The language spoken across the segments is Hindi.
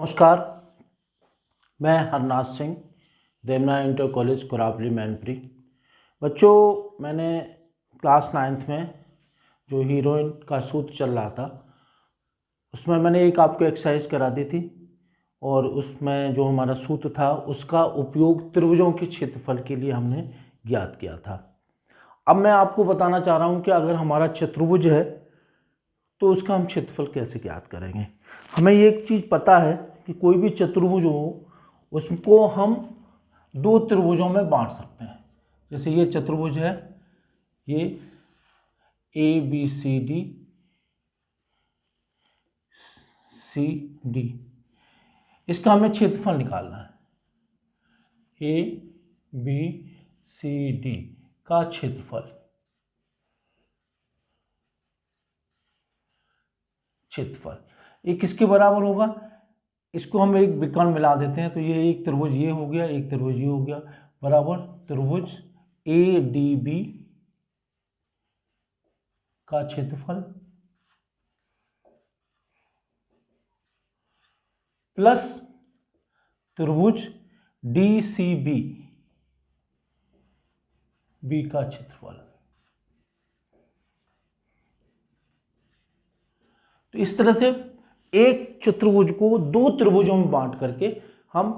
नमस्कार, मैं हरनाथ सिंह, देवना इंटर कॉलेज कोरावली मैनपुरी। बच्चों, मैंने क्लास 9th में जो हीरोइन का सूत्र चल रहा था उसमें मैंने एक आपको एक्सरसाइज करा दी थी और उसमें जो हमारा सूत्र था उसका उपयोग त्रिभुजों के क्षेत्रफल के लिए हमने ज्ञात किया था। अब मैं आपको बताना चाह रहा हूँ कि अगर हमारा चतुर्भुज है तो उसका हम क्षेत्रफल कैसे ज्ञात करेंगे। हमें ये एक चीज़ पता है कि कोई भी चतुर्भुज हो उसको हम दो त्रिभुजों में बांट सकते हैं। जैसे ये चतुर्भुज है, ये ABCD CD, इसका हमें क्षेत्रफल निकालना है। ABCD का क्षेत्रफल ये किसके बराबर होगा? इसको हम एक विकर्ण मिला देते हैं तो ये एक त्रिभुज ये हो गया, एक त्रिभुज ये हो गया, बराबर त्रिभुज ADB का क्षेत्रफल प्लस त्रिभुज DCB का क्षेत्रफल। तो इस तरह से एक चतुर्भुज को दो त्रिभुजों में बांट करके हम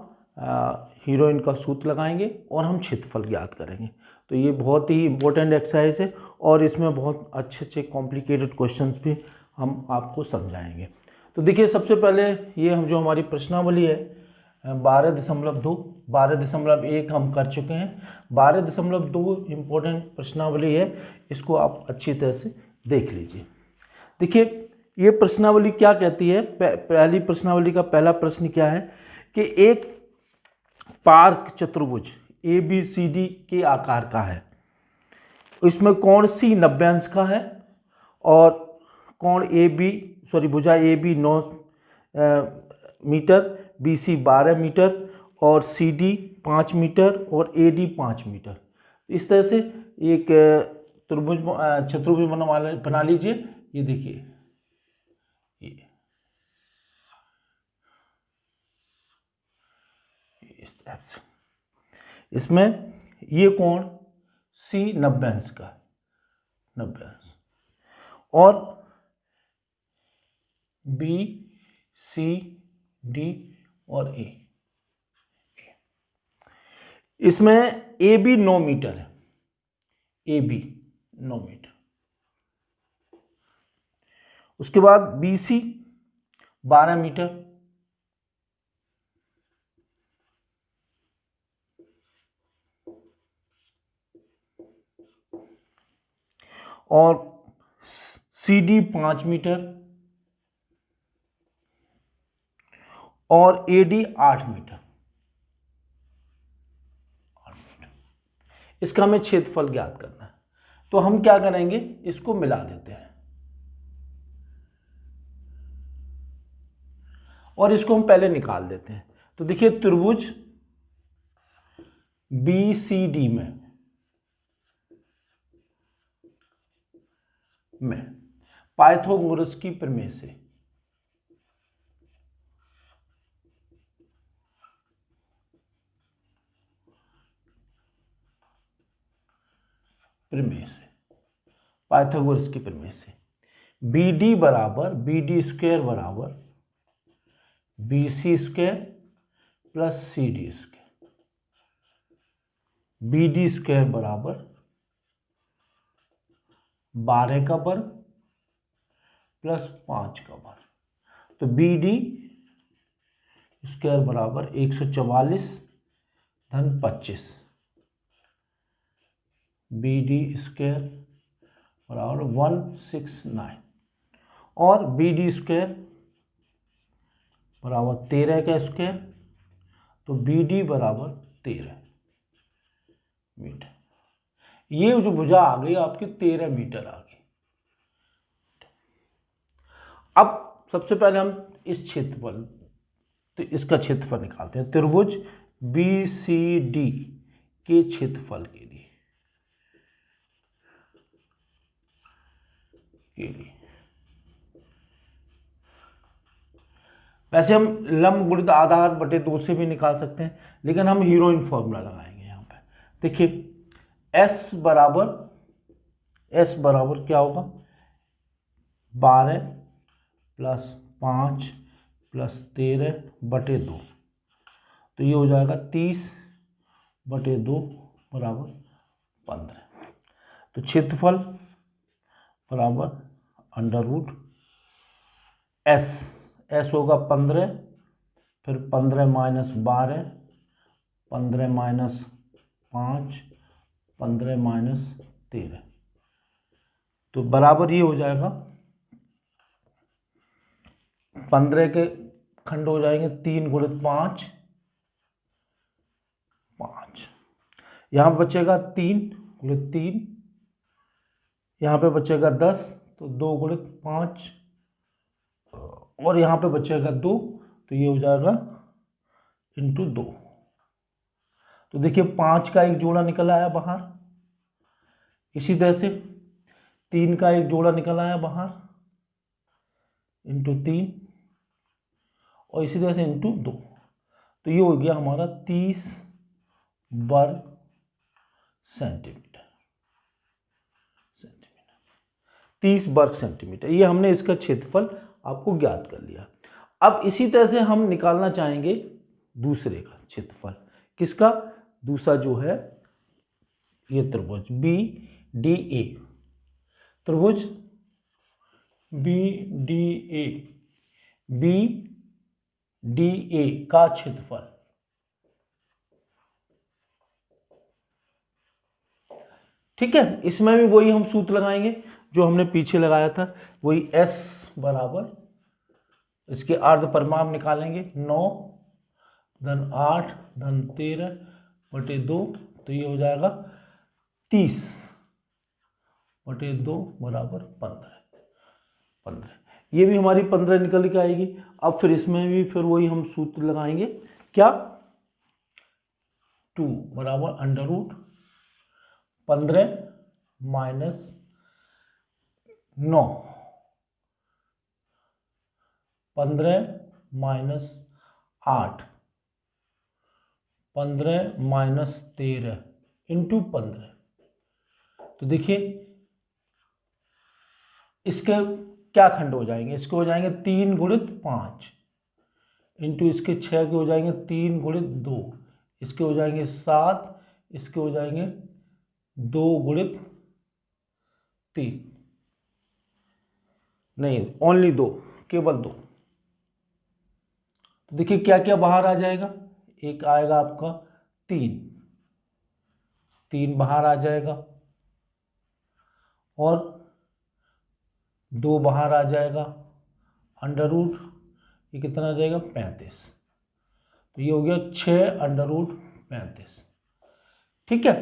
हीरोइन का सूत्र लगाएंगे और हम क्षेत्रफल ज्ञात करेंगे। तो ये बहुत ही इंपॉर्टेंट एक्सरसाइज है और इसमें बहुत अच्छे अच्छे कॉम्प्लिकेटेड क्वेश्चंस भी हम आपको समझाएंगे। तो देखिए, सबसे पहले ये हम जो हमारी प्रश्नावली है 12.2, 12.1 हम कर चुके हैं। 12.2 इंपॉर्टेंट प्रश्नावली है, इसको आप अच्छी तरह से देख लीजिए। देखिए, ये प्रश्नावली क्या कहती है। पहली प्रश्नावली का पहला प्रश्न क्या है कि एक पार्क चतुर्भुज ABCD के आकार का है, इसमें कोण C 90 अंश का है और कोण भुजा AB 9 मीटर, BC 12 मीटर और CD 5 मीटर और AD 5 मीटर। इस तरह से एक चतुर्भुज बना लीजिए। ये देखिए, इस तरह से इसमें ये कोण C 90 अंश का, 90 अंश, और B C D और A, इसमें AB 9 मीटर है, AB 9 मीटर। उसके बाद BC 12 मीटर और CD 5 मीटर और AD 8 मीटर। इसका हमें क्षेत्रफल ज्ञात करना है। तो हम क्या करेंगे, इसको मिला देते हैं और इसको हम पहले निकाल देते हैं। तो देखिए, त्रिभुज BCD में पाइथागोरस की प्रमेय से पाइथागोरस की प्रमेय से BD स्क्वायर बराबर BC square plus CD square, BD square बराबर 12 का वर्ग प्लस 5 का वर्ग। तो BD स्क्वायर बराबर 144 धन 25, BD स्क्वायर बराबर 169 और BD स्क्वायर बराबर 13 का स्क्वायर, तो BD बराबर 13 मीटर। ये जो भुजा आ गई आपकी 13 मीटर आ गई। अब सबसे पहले हम इस क्षेत्रफल, तो इसका क्षेत्रफल निकालते हैं। त्रिभुज BCD के क्षेत्रफल के लिए वैसे हम लंब गुणित आधार बटे 2 से भी निकाल सकते हैं, लेकिन हम हीरोइन फॉर्मूला लगाएंगे यहाँ पे। देखिए एस बराबर क्या होगा, 12 प्लस 5 प्लस 13 बटे 2, तो ये हो जाएगा 30 बटे 2 बराबर 15। तो क्षेत्रफल बराबर अंडर रूट एस होगा 15, फिर 15 माइनस 12, 15 माइनस 5, 15 माइनस 13, तो बराबर ये हो जाएगा 15 के खंड हो जाएंगे 3 गुणित 5, 5, यहाँ बचेगा 3 गुणित 3, यहाँ पे बचेगा 10, तो 2 गुणित 5, और यहाँ पे बचेगा 2, तो ये हो जाएगा इंटू 2। तो देखिए 5 का एक जोड़ा निकल आया बाहर, इसी तरह से 3 का एक जोड़ा निकल आया बाहर इंटू 3, और इसी तरह से इंटू 2, तो ये हो गया हमारा 30 वर्ग सेंटीमीटर। 30 वर्ग सेंटीमीटर, ये हमने इसका क्षेत्रफल आपको ज्ञात कर लिया। अब इसी तरह से हम निकालना चाहेंगे दूसरे का क्षेत्रफल, किसका, दूसरा जो है ये त्रिभुज बी डी ए, त्रिभुज बी डी ए का क्षेत्रफल। ठीक है, इसमें भी वही हम सूत्र लगाएंगे जो हमने पीछे लगाया था, वही एस बराबर, इसके अर्ध परिमाप निकालेंगे 9 धन 8 धन 13 बटे 2, तो ये हो जाएगा 30 बटे 2 बराबर 15। ये भी हमारी 15 निकल के आएगी। अब फिर इसमें भी फिर वही हम सूत्र लगाएंगे, क्या, 2 बराबर under root 15 minus 9, 15 minus 8, 15 minus 13 into 15। तो देखिए इसके क्या खंड हो जाएंगे, इसके हो जाएंगे 3 गुणित 5 इंटू इसके 6 के हो जाएंगे 3 गुणित 2, इसके हो जाएंगे 7, इसके हो जाएंगे 2 गुणित 3, नहीं ओनली 2, केवल 2। तो देखिए क्या क्या बाहर आ जाएगा, एक आएगा आपका 3 बाहर आ जाएगा, और 2 बाहर आ जाएगा, अंडर रूट ये कितना आ जाएगा 35, तो ये हो गया 6 अंडर रूट 35। ठीक है,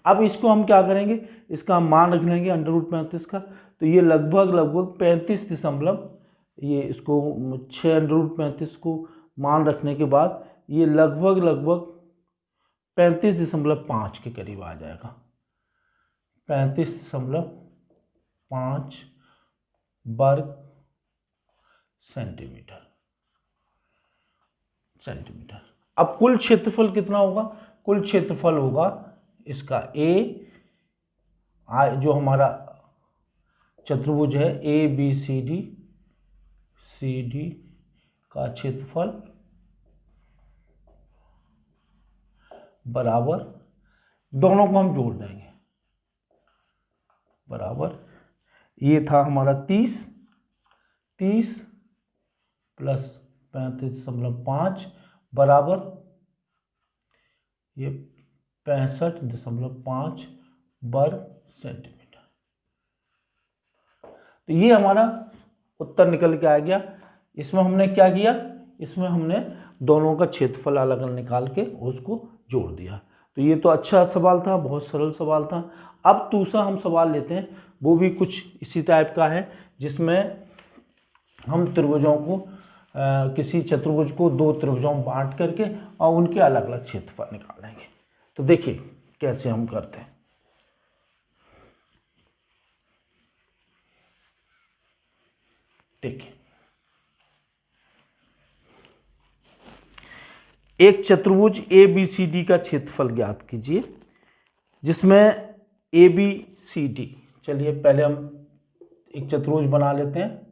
अब इसको हम क्या करेंगे, इसका हम मान रख लेंगे अंडर रूट 35 का, तो ये लगभग 35 दशमलव, ये इसको 6 अंडर रूट 35 को मान रखने के बाद ये लगभग 35.5 के करीब आ जाएगा, 35.5 वर्ग सेंटीमीटर। अब कुल क्षेत्रफल कितना होगा, कुल क्षेत्रफल होगा इसका जो हमारा चतुर्भुज है ए बी सी डी का क्षेत्रफल बराबर, दोनों को हम जोड़ देंगे, बराबर ये था हमारा 30 प्लस 35.5 बराबर ये 65.5 वर्ग सेंटीमीटर। तो ये हमारा उत्तर निकल के आ गया। इसमें हमने क्या किया, इसमें हमने दोनों का क्षेत्रफल अलग अलग निकाल के उसको जोड़ दिया। तो ये तो अच्छा सवाल था, बहुत सरल सवाल था। अब दूसरा हम सवाल लेते हैं, वो भी कुछ इसी टाइप का है, जिसमें हम त्रिभुजों को किसी चतुर्भुज को 2 त्रिभुजों में बांट करके और उनके अलग अलग क्षेत्रफल निकालेंगे। तो देखिए कैसे हम करते हैं। देखिए एक चतुर्भुज ए बी सी डी का क्षेत्रफल ज्ञात कीजिए, जिसमें ए बी सी डी, चलिए पहले हम एक चतुर्भुज बना लेते हैं।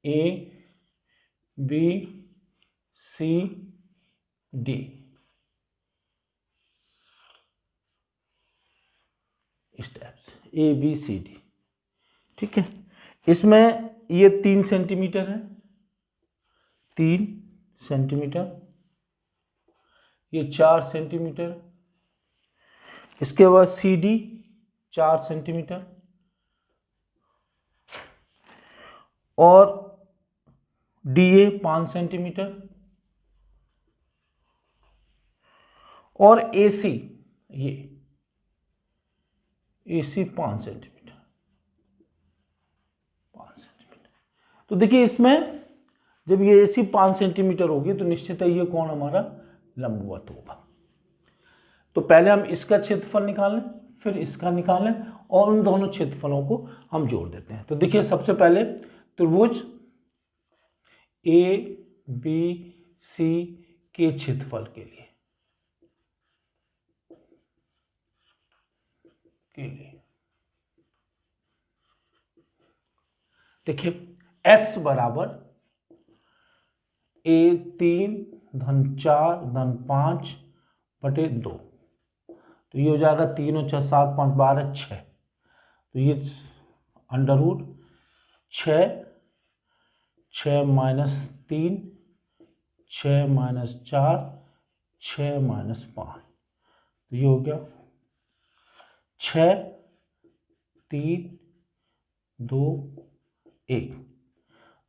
ए बी सी डी, इस टाइप से ए बी सी डी, ठीक है। इसमें ये 3 सेंटीमीटर है, 3 सेंटीमीटर, ये 4 सेंटीमीटर, इसके बाद सी डी 4 सेंटीमीटर, और डी ए 5 सेंटीमीटर, और ए सी, ये ए सी 5 सेंटीमीटर, 5 सेंटीमीटर। तो देखिए इसमें जब ये ए सी 5 सेंटीमीटर होगी तो निश्चित है ये कौन हमारा लंबवत होगा। तो पहले हम इसका क्षेत्रफल निकालें, फिर इसका निकालें, और उन दोनों क्षेत्रफलों को हम जोड़ देते हैं। तो देखिए सबसे पहले त्रिभुज ए बी सी के क्षेत्रफल के लिए देखिए S बराबर ए 3 धन 4 धन 5 बटे 2, तो ये हो जाएगा 3 और 6 7 5 12 6, तो ये under root 6 6 minus 3 6 minus 4 6 minus 5, तो ये हो गया 6 3 2 1,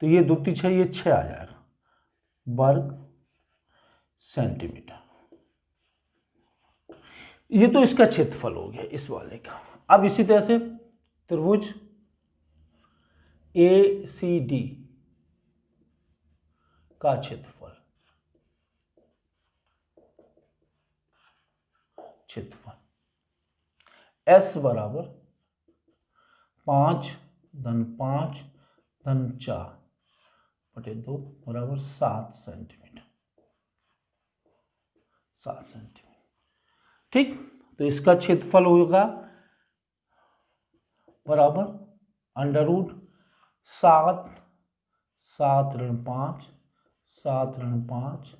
तो ये 2 3 6, ये 6 आ जाएगा वर्ग सेंटीमीटर। ये तो इसका क्षेत्रफल हो गया इस वाले का। अब इसी तरह से त्रिभुज ए सी डी का क्षेत्रफल S बराबर 5 धन 5 धन 4 बटे 2 बराबर 7 सेंटीमीटर, 7 सेंटीमीटर, ठीक। तो इसका क्षेत्रफल होगा बराबर अंडर रूट 7 7 ऋण 5 7 ऋण 5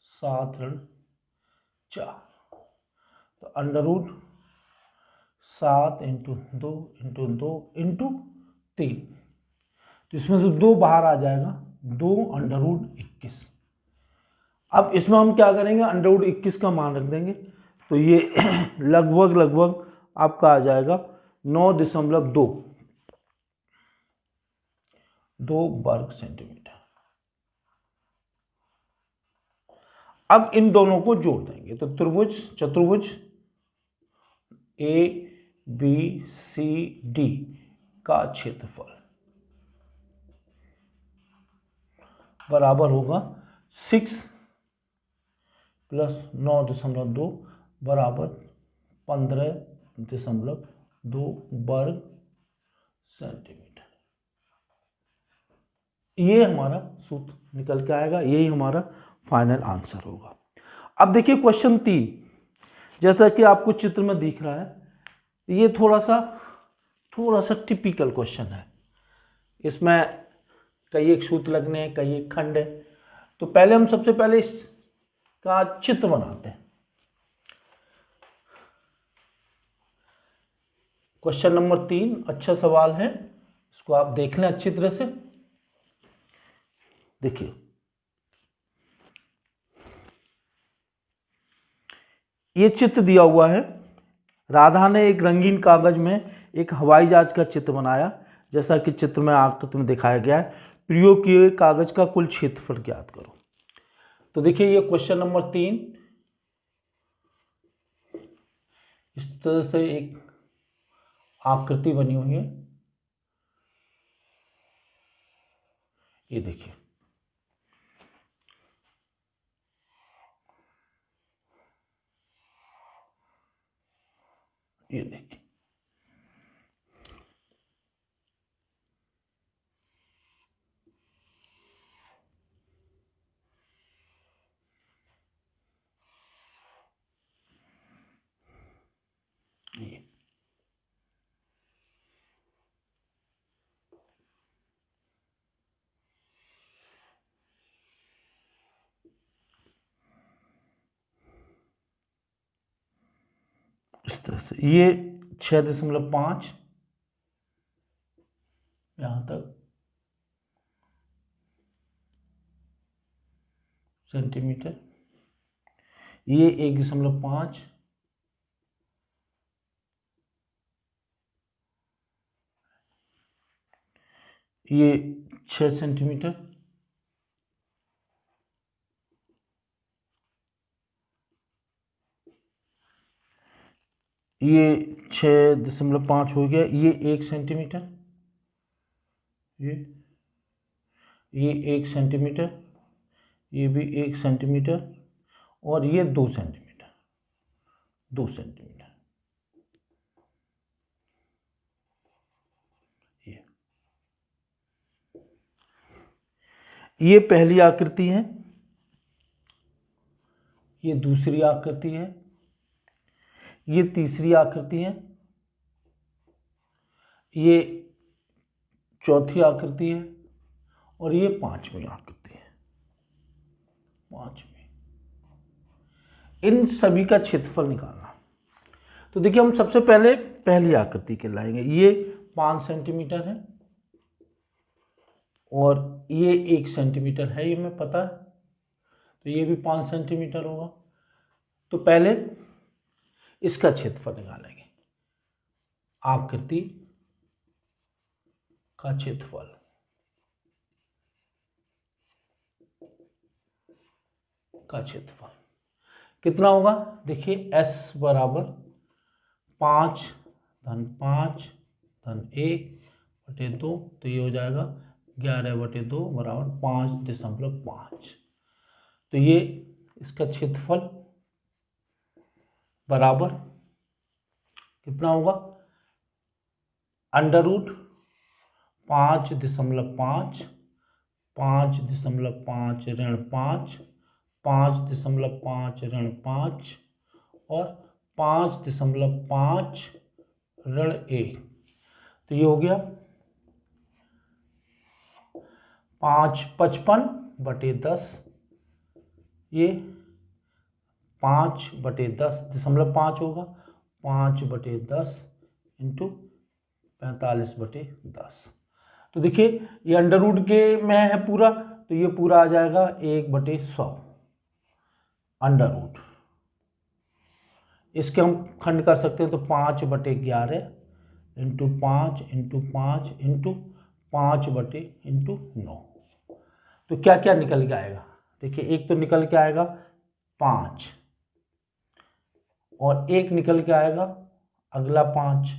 7 ऋण 4, तो under root 7 into 2 into 2 into 3, तो इसमें से 2 बाहर आ जाएगा, 2 अंडर रूट 21। अब इसमें हम क्या करेंगे, अंडर रूट 21 का मान रख देंगे, तो ये लगभग आपका आ जाएगा 9.2 वर्ग सेंटीमीटर। अब इन दोनों को जोड़ देंगे, तो चतुर्भुज ए बी सी डी का क्षेत्रफल बराबर होगा 6 प्लस 9.2 बराबर 15.2 वर्ग सेंटीमीटर। ये हमारा सूत्र निकल के आएगा, यही हमारा फाइनल आंसर होगा। अब देखिए क्वेश्चन 3, जैसा कि आपको चित्र में दिख रहा है, ये थोड़ा सा टिपिकल क्वेश्चन है। इसमें कई एक सूत्र लगने हैं, कई एक खंड है। तो पहले हम सबसे पहले इसका चित्र बनाते हैं। क्वेश्चन नंबर 3 अच्छा सवाल है, इसको आप देख लें अच्छी तरह से। देखिए ये चित्र दिया हुआ है। राधा ने एक रंगीन कागज में एक हवाई जहाज का चित्र बनाया, जैसा कि चित्र में आकृति में दिखाया गया है। प्रयोग किए कागज का कुल क्षेत्रफल ज्ञात करो। तो देखिए ये क्वेश्चन नंबर 3, इस तरह से एक आकृति बनी हुई है, ये देखिए। ये देखिए तरह से ये 6.5 यहाँ तक सेंटीमीटर, ये 1.5, ये 6 सेंटीमीटर, ये 6.5 हो गया, ये 1 सेंटीमीटर, ये 1 सेंटीमीटर, ये भी 1 सेंटीमीटर, और ये 2 सेंटीमीटर, 2 सेंटीमीटर। ये पहली आकृति है, ये दूसरी आकृति है, ये तीसरी आकृति है, ये चौथी आकृति है, और ये 5वीं आकृति है, 5वीं। इन सभी का क्षेत्रफल निकालना। तो देखिए हम सबसे पहले पहली आकृति के लाएंगे। ये 5 सेंटीमीटर है और ये 1 सेंटीमीटर है, ये हमें पता है, तो ये भी 5 सेंटीमीटर होगा। तो पहले इसका क्षेत्रफल निकालेंगे, आकृति का क्षेत्रफल। कितना होगा? देखिए s बराबर 5 धन 5 धन 1 बटे 2, तो ये हो जाएगा 11 बटे 2 बराबर 5.5। तो ये इसका क्षेत्रफल बराबर कितना होगा? अंडर रूट 5.5, 5.5 ऋण 5, 5.5 ऋण 5 और 5.5 ऋण 1। तो ये हो गया 55 बटे 10, ये 5 बटे 10.5 होगा, 5 बटे 10 इंटू 45 बटे 10। तो देखिए ये अंडर रूट के में है पूरा, तो ये पूरा आ जाएगा 1/100 अंडर रूट। इसके हम खंड कर सकते हैं, तो 5/11 इंटू 5 इंटू 5 इंटू 5/9। तो क्या क्या निकल के आएगा? देखिए एक तो निकल के आएगा 5 और एक निकल के आएगा अगला 5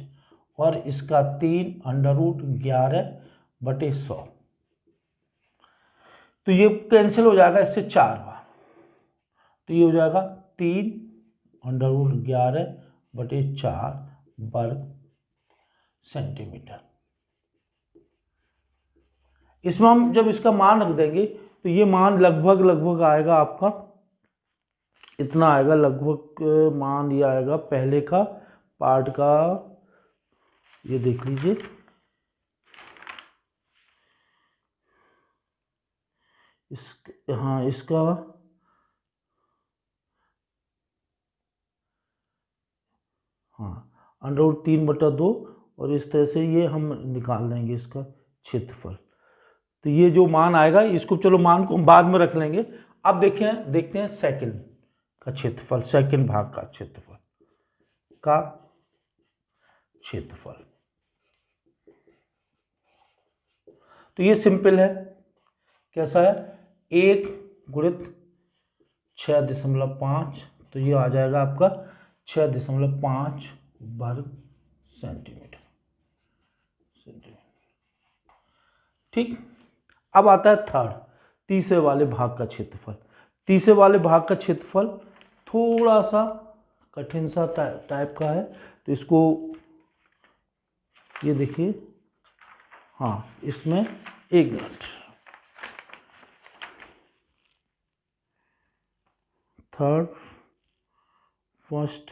और इसका 3 अंडर रूट 11/100। तो ये कैंसिल हो जाएगा इससे 4 बार, तो ये हो जाएगा 3 अंडर रूट 11/4 वर्ग सेंटीमीटर। इसमें हम जब इसका मान रख देंगे तो ये मान लगभग आएगा आपका इतना आएगा, लगभग मान ये आएगा पहले का पार्ट का, ये देख लीजिए, इसका अंडर रूट 3/2 और इस तरह से ये हम निकाल लेंगे इसका क्षेत्रफल। तो ये जो मान आएगा, इसको चलो मान को बाद में रख लेंगे। अब देखते हैं सेकंड का क्षेत्रफल, सेकंड भाग का क्षेत्रफल। तो ये सिंपल है, कैसा है? 1 गुणित 6.5, तो ये आ जाएगा आपका 6.5 वर्ग सेंटीमीटर। ठीक, अब आता है थर्ड, तीसरे वाले भाग का क्षेत्रफल। तीसरे वाले भाग का क्षेत्रफल थोड़ा सा कठिन सा टाइप का है, तो इसको ये देखिए, इसमें 1 मिनट, थर्ड फर्स्ट,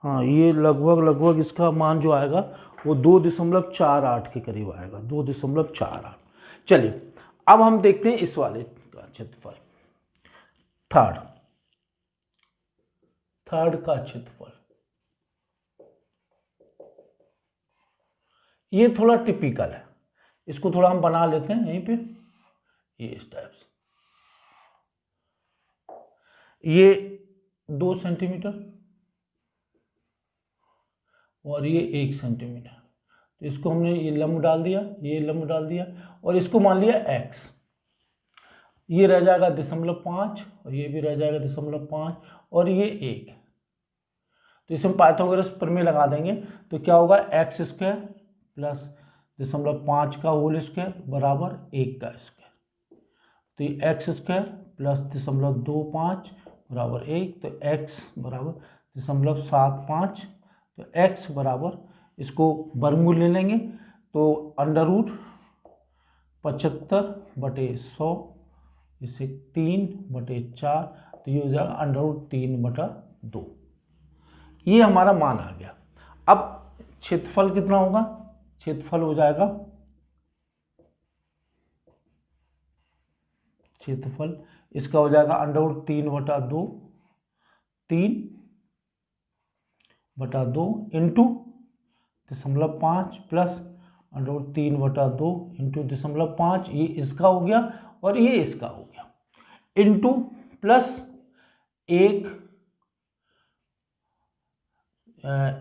ये लगभग इसका मान जो आएगा वो 2.48 के करीब आएगा, 2.48। चलिए अब हम देखते हैं इस वाले का क्षेत्रफल, थर्ड। थर्ड का क्षेत्रफल। ये थोड़ा टिपिकल है, इसको थोड़ा हम बना लेते हैं यहीं पे, ये इस टाइप से। ये 2 सेंटीमीटर और ये 1 सेंटीमीटर, तो इसको हमने ये लंब डाल दिया, ये लंब डाल दिया, और इसको मान लिया x। ये रह जाएगा 0.5 और ये भी रह जाएगा 0.5 और ये 1। तो इसे हम पाइथागोरस प्रमेय लगा देंगे, तो क्या होगा, x स्क्वायर प्लस 0.5 का होल स्क्वायर बराबर 1 का स्क्वायर। तो ये x स्क्वायर प्लस 0.25 बराबर 1, तो x बराबर 0.75। तो x बराबर, इसको वर्गमूल ले लेंगे तो √75/100, इसे 3/4, तो ये हो जाएगा √3/2। ये हमारा मान आ गया। अब क्षेत्रफल कितना होगा, क्षेत्रफल हो जाएगा, क्षेत्रफल इसका हो जाएगा √3/2, 3/2 इंटू 0.5 प्लस √3/2 इंटू 0.5, ये इसका हो गया और ये इसका हो गया, इंटू प्लस 1,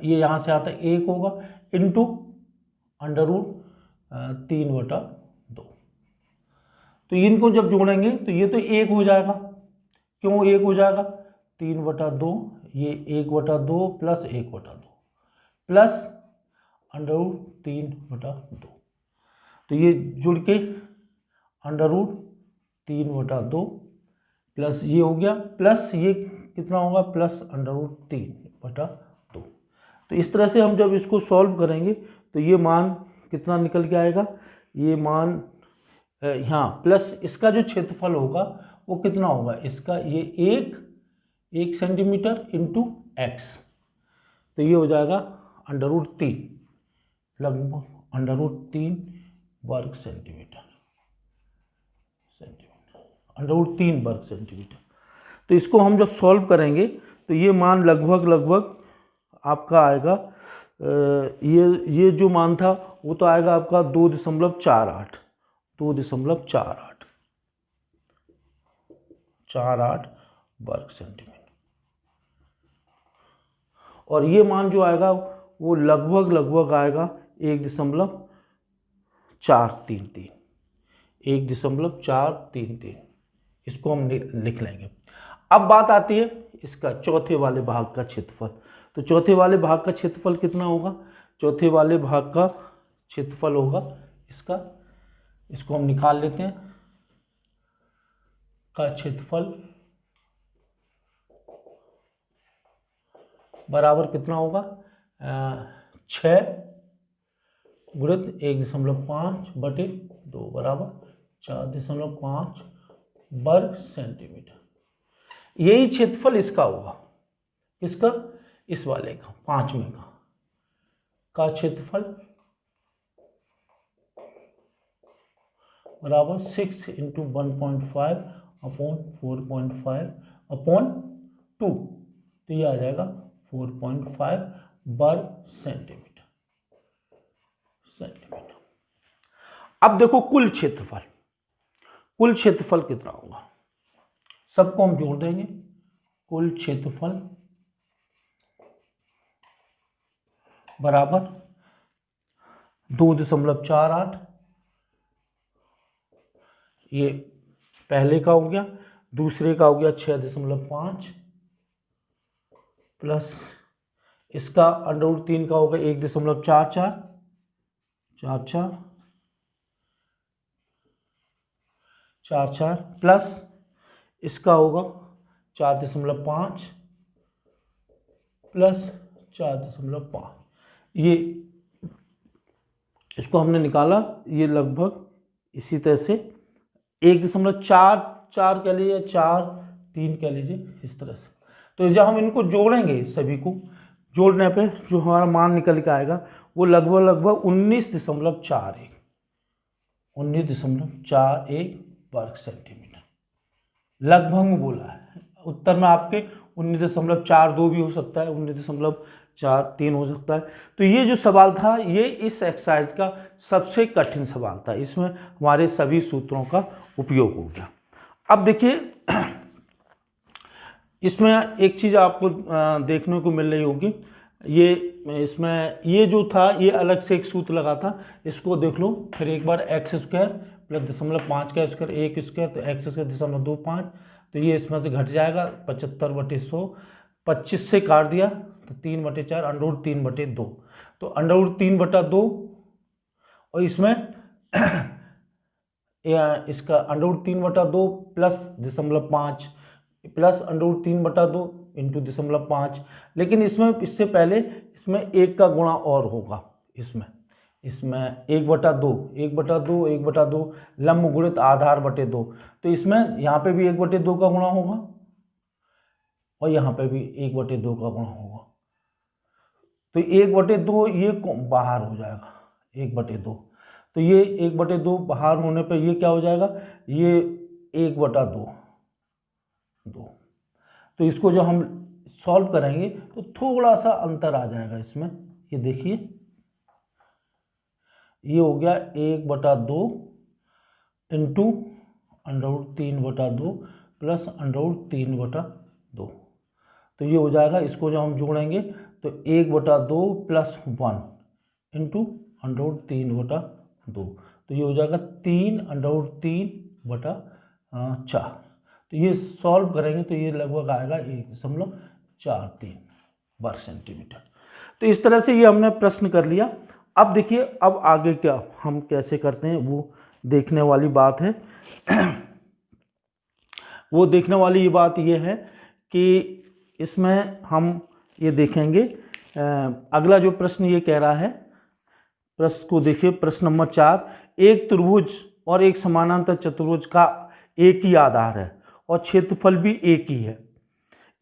ये यहाँ से आता है 1 होगा, इंटू √3/2। तो इनको जब जोड़ेंगे तो ये तो 1 हो जाएगा। क्यों 1 हो जाएगा, 3/2, ये 1/2 प्लस 1/2 प्लस √3/2, तो ये जुड़ के √3/2 प्लस ये हो गया, प्लस ये कितना होगा, प्लस √3/2। तो इस तरह से हम जब इसको सॉल्व करेंगे तो ये मान कितना निकल के आएगा, ये मान यहाँ प्लस इसका जो क्षेत्रफल होगा वो कितना होगा, इसका ये 1 सेंटीमीटर इंटू x, तो ये हो जाएगा √3, लगभग √3 वर्ग सेंटीमीटर, √3 वर्ग सेंटीमीटर। तो इसको हम जब सॉल्व करेंगे तो ये मान लगभग आपका आएगा, ये जो मान था वो तो आएगा आपका 2.48 वर्ग सेंटीमीटर, और ये मान जो आएगा वो लगभग आएगा 1.433, इसको हम लिख लेंगे। अब बात आती है इसका चौथे वाले भाग का क्षेत्रफल। तो चौथे वाले भाग का क्षेत्रफल कितना होगा, चौथे वाले भाग का क्षेत्रफल होगा इसका, इसको हम निकाल लेते हैं, का क्षेत्रफल बराबर कितना होगा, 6 गुणित 1.5/2 बराबर 4.5 वर्ग सेंटीमीटर। यही क्षेत्रफल इसका होगा, किसका, इस वाले का, 5वें का क्षेत्रफल बराबर 6 × 1.5/4.5/2, तो ये आ जाएगा 4.5 वर्ग सेंटीमीटर। अब देखो कुल क्षेत्रफल कितना होगा, सबको हम जोड़ देंगे। कुल क्षेत्रफल बराबर 2.48, ये पहले का हो गया, दूसरे का हो गया 6.5 प्लस इसका √3 का होगा 1.44 प्लस इसका होगा 4.5 प्लस 4.5, ये इसको हमने निकाला, ये लगभग इसी तरह से 1.44 कह लीजिए, 4.3 कह लीजिए, इस तरह से। तो जब हम इनको जोड़ेंगे, सभी को जोड़ने पे जो हमारा मान निकल के आएगा वो लगभग 19.41 वर्ग सेंटीमीटर, लगभग में बोला है, उत्तर में आपके 19.42 भी हो सकता है, 19.43 हो सकता है। तो ये जो सवाल था ये इस एक्सरसाइज का सबसे कठिन सवाल था, इसमें हमारे सभी सूत्रों का उपयोग हो गया। अब देखिए इसमें एक चीज़ आपको देखने को मिल रही होगी, ये इसमें ये जो था ये अलग से एक सूत्र लगा था, इसको देख लो फिर एक बार। एक्स स्क्वायर प्लस 0.5 का स्क्वायर एक स्क्वायर, तो एक्स स्क्वायर 0.25, तो ये इसमें से घट जाएगा 75/100, 25 से काट दिया तो 3/4 √3/2, तो √3/2 और इसमें इसका √3/2 प्लस 0.5 प्लस √3/2 इंटू 0.5, लेकिन इसमें इससे पहले इसमें एक का गुणा और होगा, इसमें 1/2 लंब गुणित आधार बटे 2, तो इसमें यहाँ पे भी 1/2 का गुणा होगा और यहाँ पे भी 1/2 का गुणा होगा, तो 1/2 ये बाहर हो जाएगा 1/2, तो ये 1/2 बाहर होने पे ये क्या हो जाएगा, ये 1/2। तो इसको जो हम सॉल्व करेंगे तो थोड़ा सा अंतर आ जाएगा इसमें, ये देखिए ये हो गया 1/2 इंटू √3/2 प्लस √3/2, तो ये हो जाएगा। इसको जो हम जोड़ेंगे तो 1/2 प्लस 1 इंटू √3/2, तो ये हो जाएगा 3√3/4, तो ये सॉल्व करेंगे तो ये लगभग आएगा 1.43 वर्ग सेंटीमीटर। तो इस तरह से ये हमने प्रश्न कर लिया। अब देखिए अब आगे क्या हम कैसे करते हैं वो देखने वाली बात है। वो देखने वाली ये बात ये है कि इसमें हम ये देखेंगे अगला जो प्रश्न ये कह रहा है, प्रश्न को देखिए, प्रश्न नंबर 4, एक त्रिभुज और एक समानांतर चतुर्भुज का एक ही आधार है और क्षेत्रफल भी एक ही है।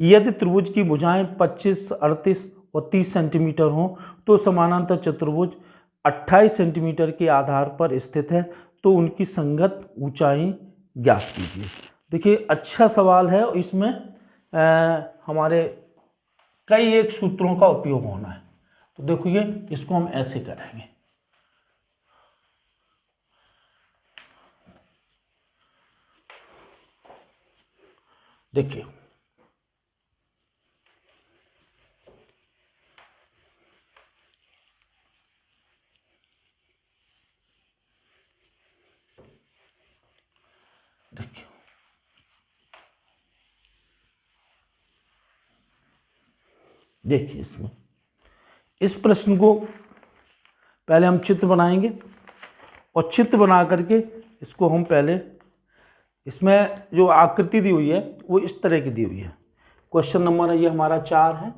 यदि त्रिभुज की भुजाएं 25, 38 और 30 सेंटीमीटर हों तो समानांतर चतुर्भुज 28 सेंटीमीटर के आधार पर स्थित है, तो उनकी संगत ऊंचाई ज्ञात कीजिए। देखिए अच्छा सवाल है और इसमें हमारे कई एक सूत्रों का उपयोग होना है। तो देखिए इसको हम ऐसे करेंगे, देखिए देखिए इसमें इस प्रश्न को पहले हम चित्र बनाएंगे और चित्र बना करके इसको हम पहले, इसमें जो आकृति दी हुई है वो इस तरह की दी हुई है। क्वेश्चन नंबर ये हमारा 4 है,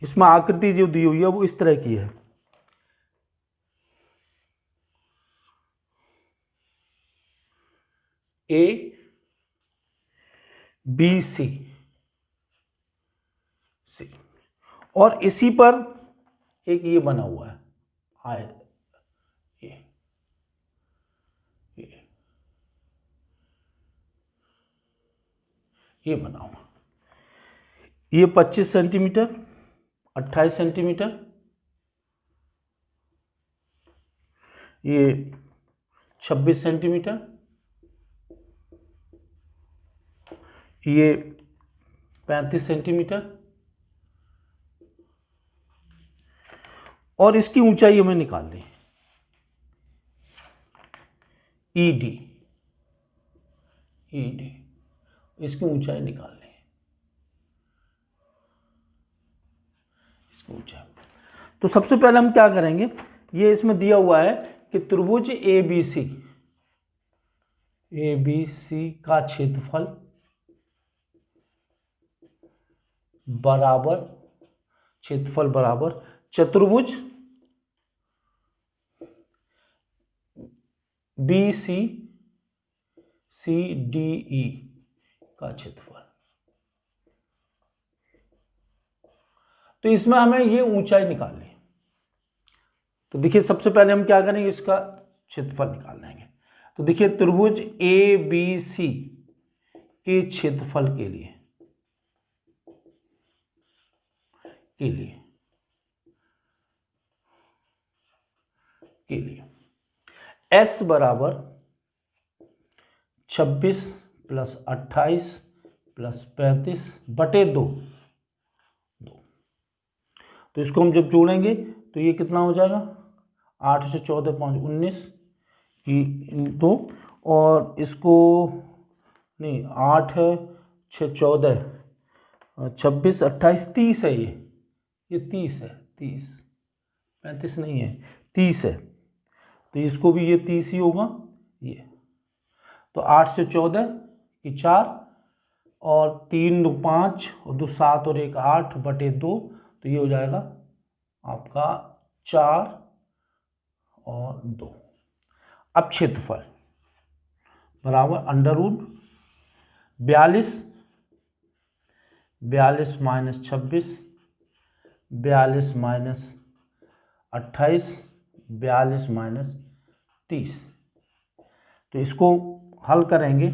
इसमें आकृति जो दी हुई है वो इस तरह की है। ABC और इसी पर एक ये बना हुआ है ये बना हुआ, ये 25 सेंटीमीटर, 28 सेंटीमीटर, ये 26 सेंटीमीटर, ये 35 सेंटीमीटर और इसकी ऊंचाई हमें निकालनी है ED, इसकी ऊंचाई निकालनी है, इसकी ऊंचाई। तो सबसे पहले हम क्या करेंगे, ये इसमें दिया हुआ है कि त्रिभुज ABC का क्षेत्रफल बराबर चतुर्भुज BCDE का क्षेत्रफल। तो इसमें हमें ये ऊंचाई निकालनी है। तो देखिए सबसे पहले हम क्या करेंगे, इसका क्षेत्रफल निकाल लेंगे। तो देखिए त्रिभुज ABC के क्षेत्रफल के लिए के लिए S बराबर 26 + 28 + 35 बटे 2। तो इसको हम जब जोड़ेंगे तो ये कितना हो जाएगा, 8 से 14 5 19 की 2, और इसको नहीं 8 है 6 14 26 28 30 है, ये 30 है, 30 35 नहीं है 30 है, तो इसको भी ये 30 ही होगा ये। तो 8 से 14 की 4 और 3 2 5 और 2 7 और 1 8 बटे 2, तो ये हो जाएगा आपका 4 और 2। अब क्षेत्रफल बराबर √ 42 42 - 26 42 - 28 42 - 30। तो इसको हल करेंगे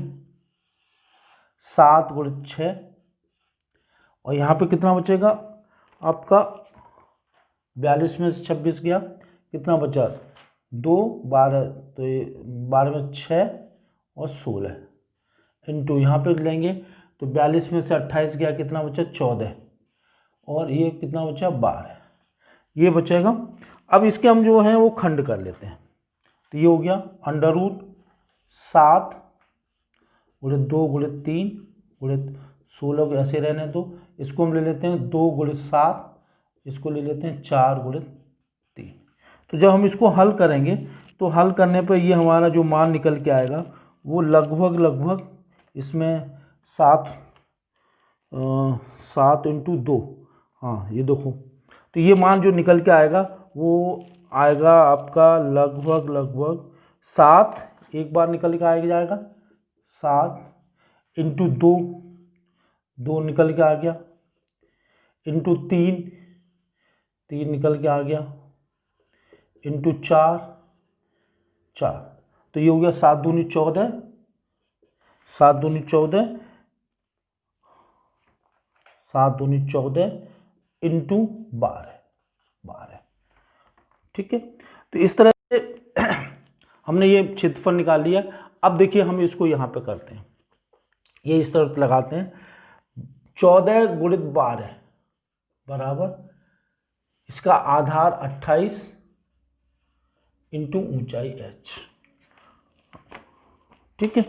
7 × 6 और यहाँ पे कितना बचेगा आपका, 42 में से 26 गया, कितना बचा 2 12, तो ये 12 में 6 और 16 इंटू यहाँ पे लेंगे तो 42 में से 28 गया, कितना बचा 14, और ये कितना बचा 12, ये बचेगा। अब इसके हम जो हैं वो खंड कर लेते हैं, तो ये हो गया √ 7 × 2 × 3 × 16 को ऐसे रहने दो, इसको हम ले लेते हैं 2 × 7, इसको ले लेते हैं 4 × 3। तो जब हम इसको हल करेंगे तो हल करने पर ये हमारा जो मान निकल के आएगा वो लगभग इसमें 7 × 2, हाँ ये देखो, तो ये मान जो निकल के आएगा वो आएगा आपका लगभग 7, एक बार निकल के आएगा जाएगा 7 × 2, 2 निकल के आ गया, इंटू 3 निकल के आ गया, इंटू 4 तो ये हो गया 7 दूनी 14 7 दूनी 14 इंटू 12। ठीक है, तो इस तरह से हमने ये क्षेत्रफल निकाल लिया। अब देखिए हम इसको यहाँ पे करते हैं, ये इस शर्त लगाते हैं 14 × 12 बराबर इसका आधार 28 इंटू ऊंचाई h। ठीक है,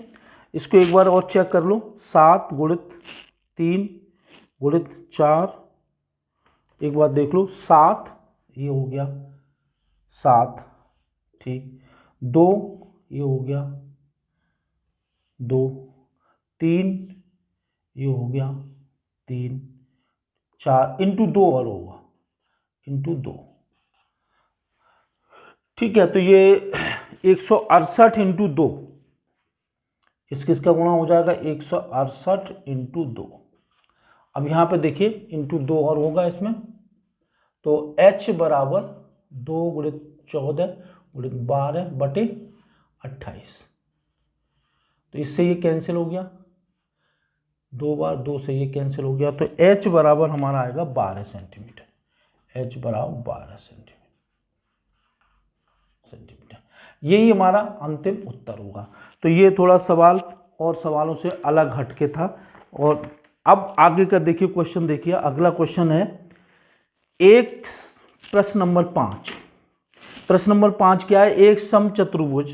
इसको एक बार और चेक कर लो, 7 × 3 × 4, एक बार देख लो 7, ये हो गया 7, ठीक, 2 ये हो गया 2, 3 ये हो गया 3, 4 इंटू 2 और होगा इंटू 2। ठीक है, तो ये 168 इंटू 2, किसका गुणा हो जाएगा 168 इंटू 2। अब यहाँ पे देखिए इंटू 2 और होगा इसमें, तो h बराबर 2 × 14 × 12 बटे 28। तो इससे ये कैंसिल हो गया, 2 बार 2 से ये कैंसिल हो गया, तो h बराबर हमारा आएगा 12 सेंटीमीटर, h बराबर 12 सेंटीमीटर। यही हमारा अंतिम उत्तर होगा। तो ये थोड़ा सवाल और सवालों से अलग हटके था। और अब आगे का देखिए क्वेश्चन, देखिए अगला क्वेश्चन है एक प्रश्न नंबर 5। प्रश्न नंबर 5 क्या है, एक समचतुर्भुज,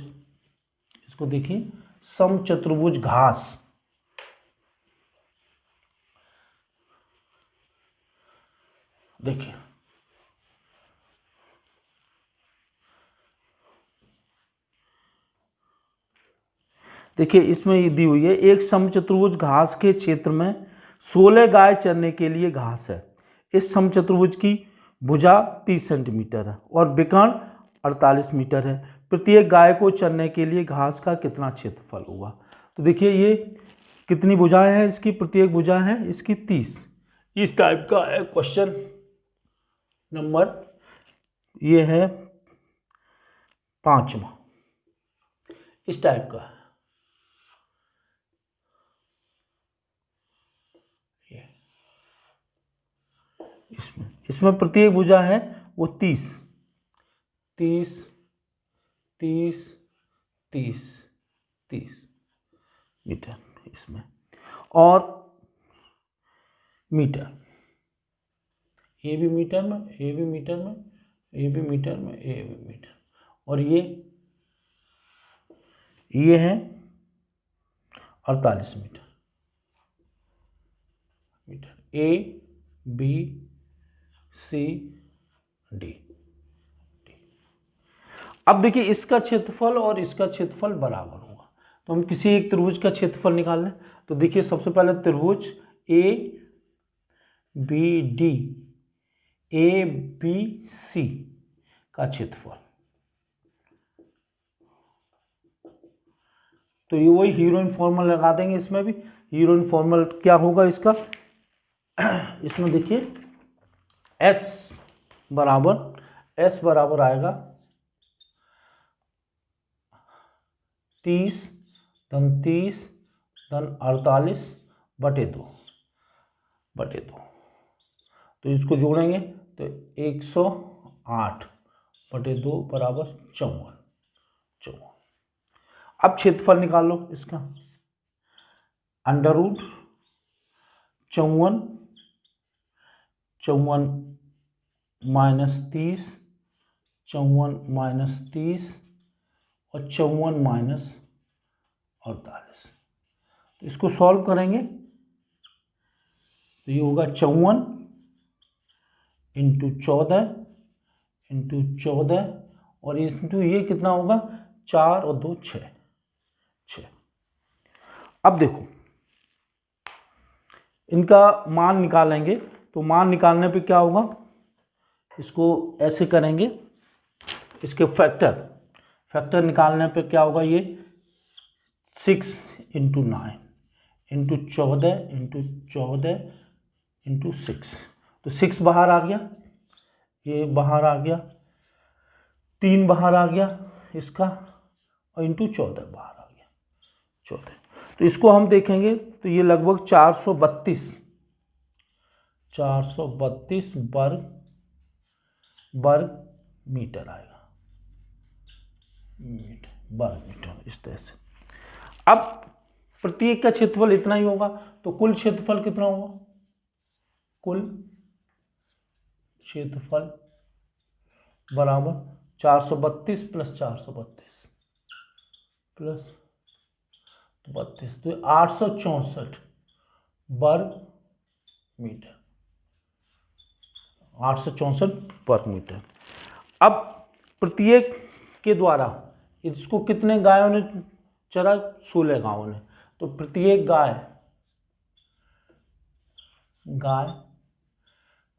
इसको देखिए समचतुर्भुज घास, देखिए इसमें ये दी हुई है, एक समचतुर्भुज घास के क्षेत्र में 16 गाय चरने के लिए घास है। इस समचतुर्भुज की भुजा 30 सेंटीमीटर है और विकर्ण 48 मीटर है। प्रत्येक गाय को चरने के लिए घास का कितना क्षेत्रफल होगा। तो देखिए ये कितनी भुजाएं हैं इसकी, प्रत्येक भुजा है इसकी 30। इस टाइप का है क्वेश्चन नंबर, ये है 5वां, इस टाइप का है। इसमें प्रत्येक भुजा है वो 30 30 30 30 30 मीटर इसमें, और मीटर, ये भी मीटर में, ये भी मीटर में, ये भी मीटर में, ये भी मीटर, और ये है 48 metre. A B C D. अब देखिए इसका क्षेत्रफल और इसका क्षेत्रफल बराबर होगा, तो हम किसी एक त्रिभुज का क्षेत्रफल निकाल लें। तो देखिए सबसे पहले त्रिभुज A B D, A B C का क्षेत्रफल, तो ये वही हीरोइन फॉर्मूला लगा देंगे। इसमें भी हीरोइन फॉर्मूला क्या होगा इसका, इसमें देखिए S बराबर आएगा 30 धन 30 धन 48 बटे 2। तो इसको जोड़ेंगे तो 108 बटे 2 बराबर 54। अब क्षेत्रफल निकाल लो इसका, अंडर रूट 54 माइनस 30, 54 माइनस 30 और 54 माइनस 48। तो इसको सॉल्व करेंगे तो ये होगा 54 इंटू 14 और इंटू ये कितना होगा 4 और 2 6। अब देखो इनका मान निकालेंगे, तो मान निकालने पे क्या होगा, इसको ऐसे करेंगे, इसके फैक्टर निकालने पे क्या होगा, ये 6 इंटू 9 इंटू 14 इंटू 6, तो 6 बाहर आ गया, ये बाहर आ गया, 3 बाहर आ गया इसका, और इंटू 14 बाहर आ गया 14। तो इसको हम देखेंगे तो ये लगभग 432 वर्ग मीटर आएगा, वर्ग मीटर इस तरह से। अब प्रत्येक का क्षेत्रफल इतना ही होगा, तो कुल क्षेत्रफल कितना होगा, कुल क्षेत्रफल बराबर 432 प्लस 432 प्लस 32, तो 864 वर्ग मीटर, 864 वर्ग मीटर। अब प्रत्येक के द्वारा इसको कितने गायों ने चरा, 16 गायों ने, तो प्रत्येक गाय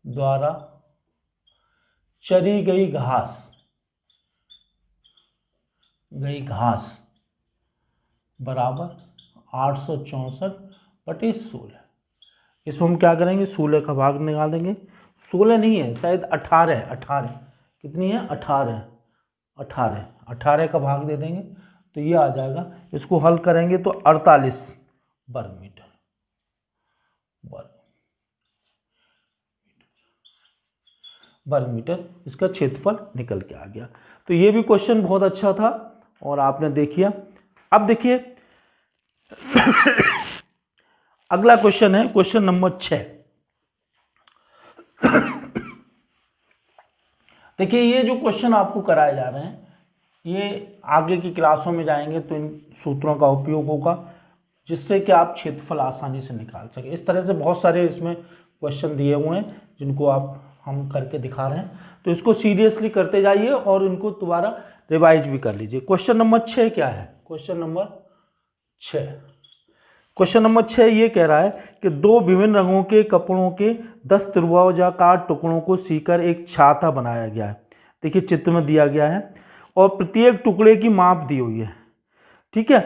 द्वारा चरी गई घास बराबर 864 बटे 16। इसमें हम क्या करेंगे, 16 का भाग निकाल देंगे, 16 नहीं है शायद 18 कितनी है, 18 का भाग दे देंगे तो ये आ जाएगा। इसको हल करेंगे तो 48 वर्ग मीटर इसका क्षेत्रफल निकल के आ गया। तो ये भी क्वेश्चन बहुत अच्छा था और आपने देखिए। अब देखिए अगला क्वेश्चन है क्वेश्चन नंबर 6। देखिए ये जो क्वेश्चन आपको कराए जा रहे हैं ये आगे की क्लासों में जाएंगे तो इन सूत्रों का उपयोग होगा जिससे कि आप क्षेत्रफल आसानी से निकाल सके। इस तरह से बहुत सारे इसमें क्वेश्चन दिए हुए हैं जिनको हम करके दिखा रहे हैं, तो इसको सीरियसली करते जाइए और इनको दोबारा रिवाइज भी कर लीजिए। क्वेश्चन नंबर 6 क्या है, क्वेश्चन नंबर 6 ये कह रहा है कि दो विभिन्न रंगों के कपड़ों के 10 त्रिभुजाकार टुकड़ों को सीकर एक छाता बनाया गया है। देखिए चित्र में दिया गया है और प्रत्येक टुकड़े की माप दी हुई है। ठीक है,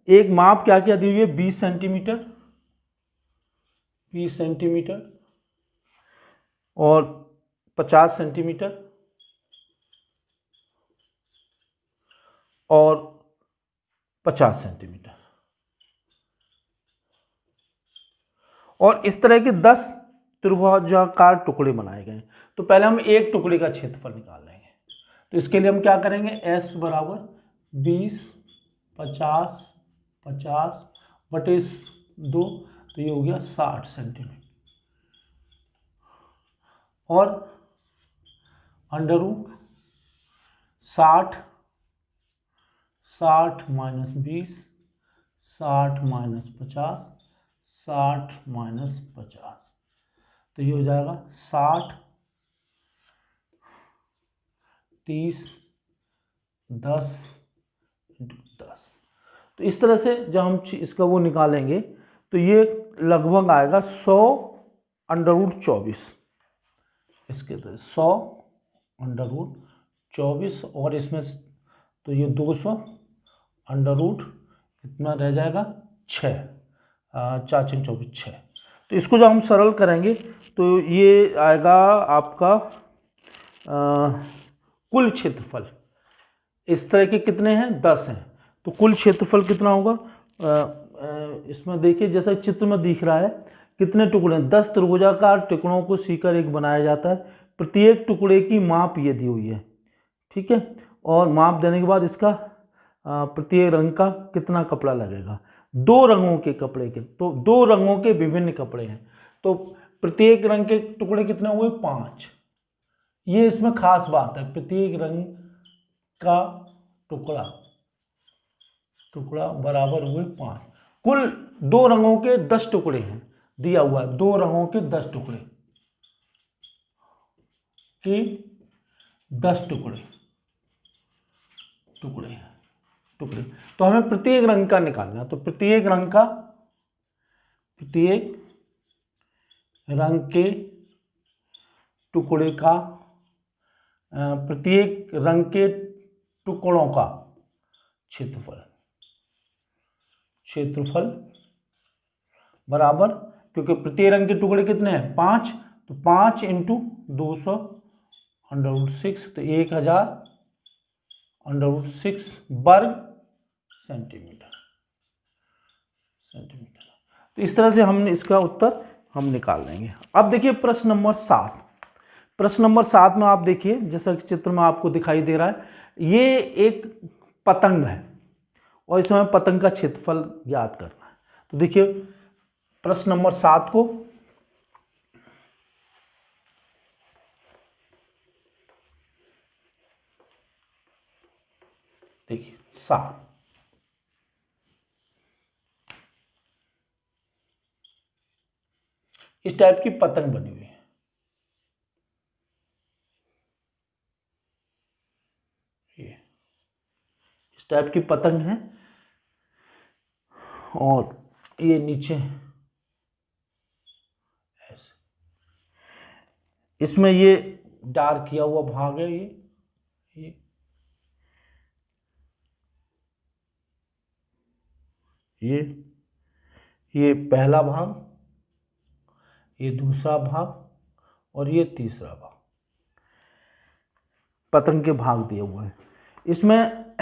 एक माप क्या क्या दी हुई है, 20 सेंटीमीटर और 50 सेंटीमीटर और 50 सेंटीमीटर और इस तरह के 10 त्रिभुजाकार टुकड़े बनाए गए। तो पहले हम एक टुकड़े का क्षेत्रफल निकाल लेंगे। तो इसके लिए हम क्या करेंगे, S बराबर 20 50 50 बटे 2, तो ये हो गया 60 सेंटीमीटर, और under root 60 minus 20 60 minus 50 60 minus 50, तो ये हो जाएगा 60 30 10 इंटू 10। तो इस तरह से जब हम इसका वो निकालेंगे तो ये लगभग आएगा 100 अंडर रूट 24, इसके तो 100 अंडर रूट 24, और इसमें तो ये 200 अंडर रूट इतना रह जाएगा 6, 4 6 24 6। तो इसको जब हम सरल करेंगे तो ये आएगा आपका कुल क्षेत्रफल। इस तरह के कितने हैं, 10 हैं, तो कुल क्षेत्रफल कितना होगा, इसमें देखिए जैसा चित्र में दिख रहा है कितने टुकड़े हैं, 10 त्रिभुजाकार टुकड़ों को सीकर एक बनाया जाता है। प्रत्येक टुकड़े की माप ये दी हुई है, ठीक है, और माप देने के बाद इसका प्रत्येक रंग का कितना कपड़ा लगेगा, 2 रंगों के कपड़े के, तो 2 रंगों के विभिन्न कपड़े हैं, तो प्रत्येक रंग के टुकड़े कितने हुए, 5। ये इसमें खास बात है, प्रत्येक रंग का टुकड़ा बराबर हुए 5। कुल 2 रंगों के 10 टुकड़े हैं, दिया हुआ है 2 रंगों के 10 टुकड़े के 10 टुकड़े तो हमें प्रत्येक रंग का निकालना है। तो प्रत्येक रंग के टुकड़े का प्रत्येक रंग के टुकड़ों का क्षेत्रफल बराबर, क्योंकि प्रत्येक रंग के टुकड़े कितने हैं, 5, तो 5 इंटू 200 अंडर रूट 6, तो 1000 अंडर रूट 6 वर्ग सेंटीमीटर। तो इस तरह से हम इसका उत्तर हम निकाल लेंगे। अब देखिए प्रश्न नंबर 7। प्रश्न नंबर 7 में आप देखिए जैसा कि चित्र में आपको दिखाई दे रहा है, ये एक पतंग है और इसमें पतंग का क्षेत्रफल ज्ञात करना है। तो देखिए प्रश्न नंबर 7 को देखिए 7, इस टाइप की पतंग बनी हुई है, ये इस टाइप की पतंग है, और ये नीचे ऐसे, इसमें ये डार्क किया हुआ भाग है, ये पहला भाग, ये दूसरा भाग और ये तीसरा भाग, पतंग के भाग दिए हुए हैं। इसमें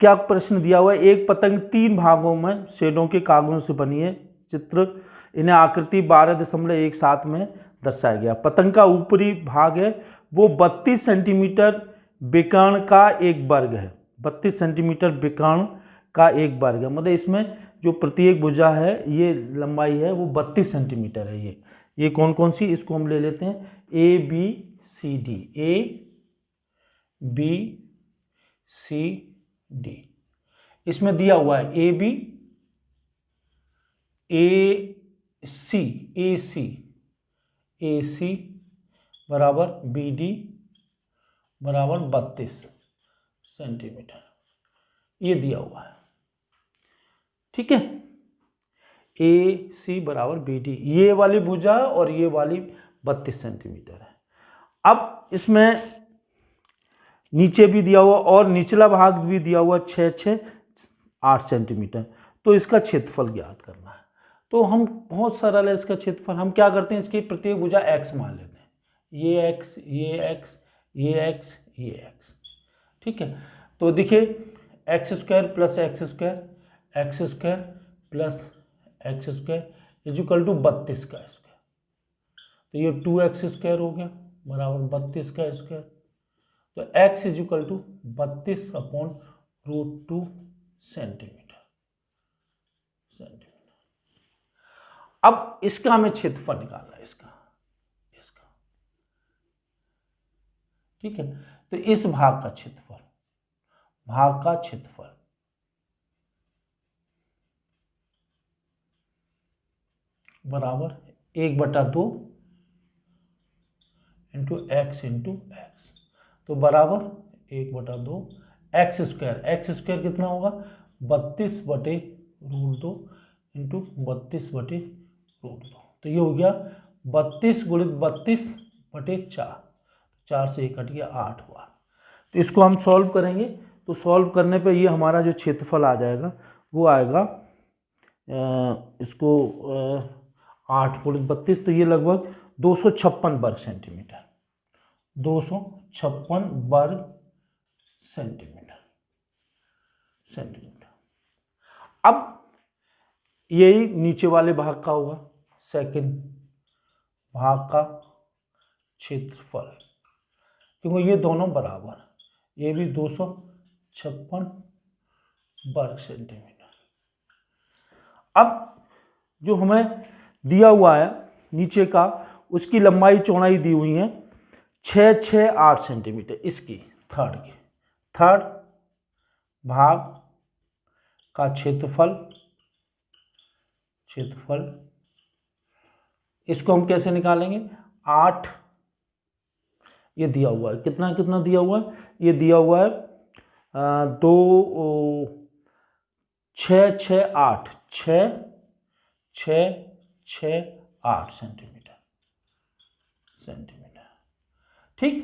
क्या प्रश्न दिया हुआ है, एक पतंग 3 भागों में शेडों के कागजों से बनी है, चित्र इन्हें आकृति 12.17 में दर्शाया गया। पतंग का ऊपरी भाग है वो 32 सेंटीमीटर विकर्ण का एक वर्ग है, 32 सेंटीमीटर विकर्ण का एक वर्ग है, मतलब इसमें जो प्रत्येक भुजा है ये लंबाई है वो 32 सेंटीमीटर है। ये कौन कौन सी, इसको हम ले लेते हैं ABCD, ABCD, इसमें दिया हुआ है AB AC बराबर BD बराबर 32 सेंटीमीटर, ये दिया हुआ है, ठीक है। AC बराबर BD, ये वाली भुजा और ये वाली 32 सेंटीमीटर है। अब इसमें नीचे भी दिया हुआ और निचला भाग भी दिया हुआ 8 सेंटीमीटर, तो इसका क्षेत्रफल ज्ञात करना है। तो हम बहुत सरल है इसका क्षेत्रफल, हम क्या करते हैं इसकी प्रत्येक भुजा x मान लेते हैं, ये x ये x ये x ये x, ठीक है। तो देखिए x² plus x² plus x² is equal to 32 का स्क्वायर, तो ये 2x² हो गया बराबर 32 का स्क्वायर। तो x इजिकल टू 32/√2 सेंटीमीटर। अब इसका हमें क्षेत्रफल निकालना है, इसका ठीक है। तो इस भाग का क्षेत्रफल बराबर 1/2 इंटू x इंटू एक्स, तो बराबर 1/2 x² कितना होगा 32/√2 इंटू 32/√2। तो ये हो गया 32 × 32/4, 4 से 1 कट गया 8 हुआ। तो इसको हम सॉल्व करेंगे, तो सॉल्व करने पे ये हमारा जो क्षेत्रफल आ जाएगा वो आएगा इसको 8 × 32, तो ये लगभग 256 वर्ग सेंटीमीटर, 256 वर्ग सेंटीमीटर। अब यही नीचे वाले भाग का होगा, सेकंड भाग का क्षेत्रफल, क्योंकि ये दोनों बराबर, ये भी 256 वर्ग सेंटीमीटर। अब जो हमें दिया हुआ है नीचे का, उसकी लंबाई चौड़ाई दी हुई है 668 सेंटीमीटर, इसकी थर्ड भाग का क्षेत्रफल, इसको हम कैसे निकालेंगे 8, ये दिया हुआ है, कितना दिया हुआ है, ये दिया हुआ है 668 सेंटीमीटर, ठीक,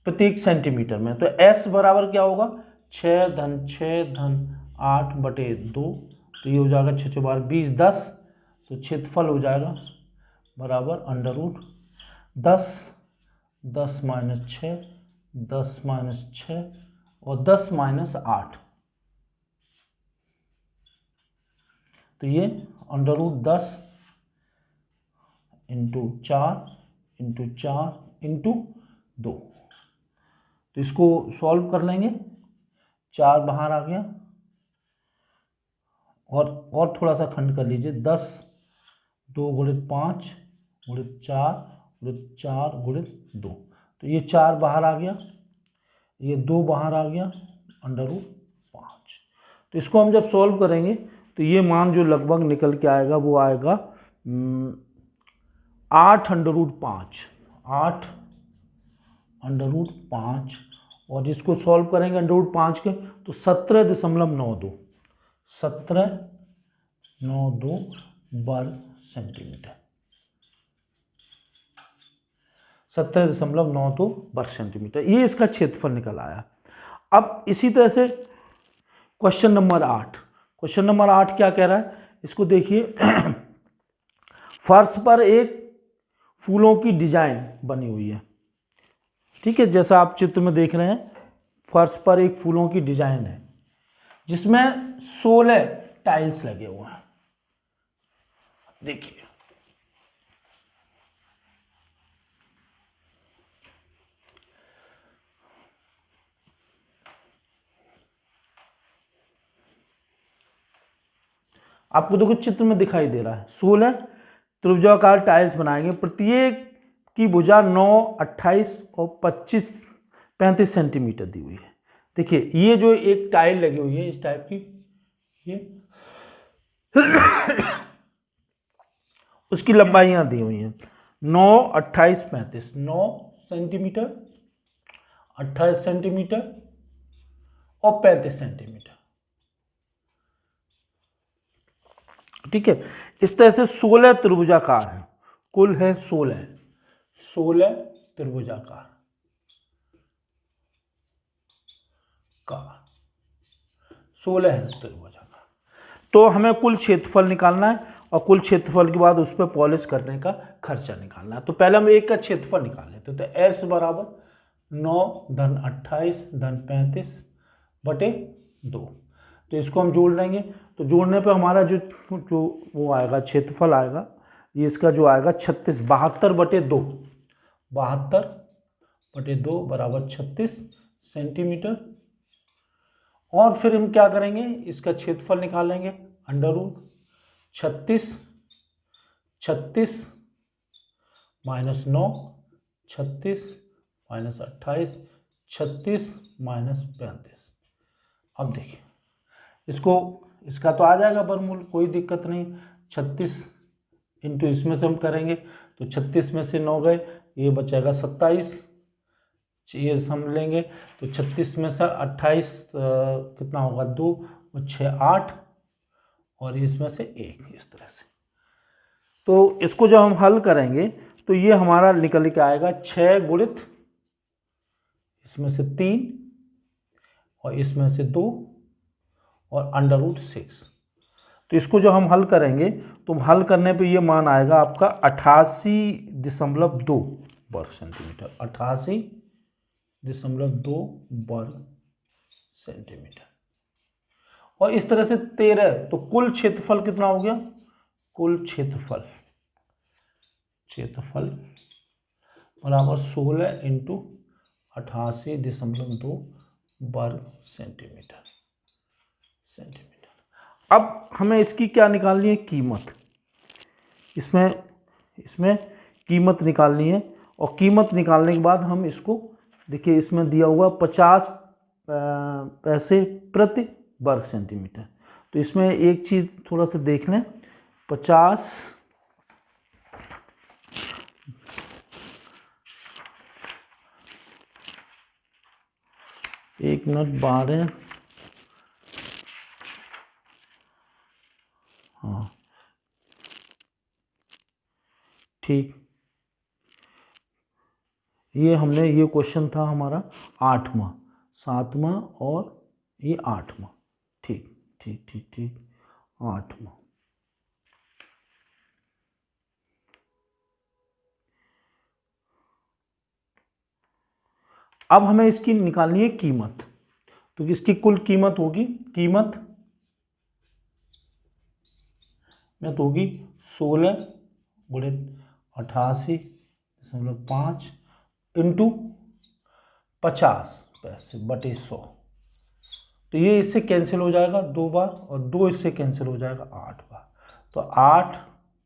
प्रत्येक सेंटीमीटर में। तो S बराबर क्या होगा 6 धन 6 धन 8/2, तो ये हो जाएगा 6 × 4 = 20, 10, तो क्षेत्रफल हो जाएगा बराबर √10, 10 - 6, 10 - 6 और 10 - 8, तो ये √10 × 4 × 4 × 2, तो इसको सॉल्व कर लेंगे, 4 बाहर आ गया और थोड़ा सा खंड कर लीजिए, 10 2 × 5 × 4 × 4 × 2, तो ये 4 बाहर आ गया, ये 2 बाहर आ गया, √5। तो इसको हम जब सॉल्व करेंगे तो ये मान जो लगभग निकल के आएगा वो आएगा 8√5, और जिसको सॉल्व करेंगे √5 के तो 17.92 वर्ग सेंटीमीटर, 17.92 वर्ग सेंटीमीटर, ये इसका क्षेत्रफल निकल आया। अब इसी तरह से क्वेश्चन नंबर 8 क्या कह रहा है, इसको देखिए। फर्श पर एक फूलों की डिजाइन बनी हुई है, ठीक है, जैसा आप चित्र में देख रहे हैं, फर्श पर एक फूलों की डिजाइन है जिसमें 16 टाइल्स लगे हुए हैं। देखिए आपको देखो चित्र में दिखाई दे रहा है, 16 त्रिभुजाकार टाइल्स बनाएंगे, प्रत्येक की भुजा 9, 28 और 35 सेंटीमीटर दी हुई है। देखिए ये जो एक टाइल लगी हुई है इस टाइप की, ये उसकी लंबाइयां दी हुई हैं 9, 28, 35, 9 सेंटीमीटर, 28 सेंटीमीटर और 35 सेंटीमीटर, ठीक है। इस तरह से 16 त्रिभुजाकार हैं, कुल है 16 त्रिभुजाकार का, 16 है त्रिभुजाकार। तो हमें कुल क्षेत्रफल निकालना है और कुल क्षेत्रफल के बाद उस पर पॉलिश करने का खर्चा निकालना है। तो पहले हम एक का क्षेत्रफल निकाल लेते, तो S बराबर 9 धन 28 धन 35/2, तो इसको हम जोड़ लेंगे। तो जोड़ने पे हमारा जो वो आएगा क्षेत्रफल आएगा ये इसका जो आएगा 36, 72/2, 72/2 बराबर 36 सेंटीमीटर। और फिर हम क्या करेंगे, इसका क्षेत्रफल निकालेंगे, under root 36 minus 9, 36 minus 28, 36 minus 35। अब देखिए इसका तो आ जाएगा वर्गमूल, कोई दिक्कत नहीं। 36 इंटू इसमें से हम करेंगे तो 36 में से 9 गए, ये बचेगा 27, ये हम लेंगे तो 36 में से 28 कितना होगा, 2 और 6 8, और इसमें से 1, इस तरह से। तो इसको जब हम हल करेंगे तो ये हमारा निकल के आएगा 6 गुणित इसमें से 3 और इसमें से 2 और अंडर रूट 6। तो इसको जो हम हल करेंगे तो हल करने पे ये मान आएगा आपका 88.2 वर्ग सेंटीमीटर, 88.2 वर्ग सेंटीमीटर। और इस तरह से 13, तो कुल क्षेत्रफल कितना हो गया, कुल क्षेत्रफल बराबर 16 इंटू 88.2 वर्ग सेंटीमीटर। अब हमें इसकी क्या निकालनी है, कीमत। इसमें कीमत निकालनी है, और कीमत निकालने के बाद हम इसको देखिए, इसमें दिया हुआ 50 पैसे प्रति वर्ग सेंटीमीटर। तो इसमें एक चीज़ थोड़ा सा देख लें, 50 1 मिनट 12, हाँ ठीक, ये क्वेश्चन था हमारा 8वां, 7वां और ये 8वां, ठीक 8वां। अब हमें इसकी निकालनी है कीमत। तो इसकी कुल कीमत होगी, होगी 16 गुणित 88.5 इंटू 50 पैसे बटे 100। तो ये इससे कैंसिल हो जाएगा 2 बार, और 2 इससे कैंसिल हो जाएगा 8 बार। तो 8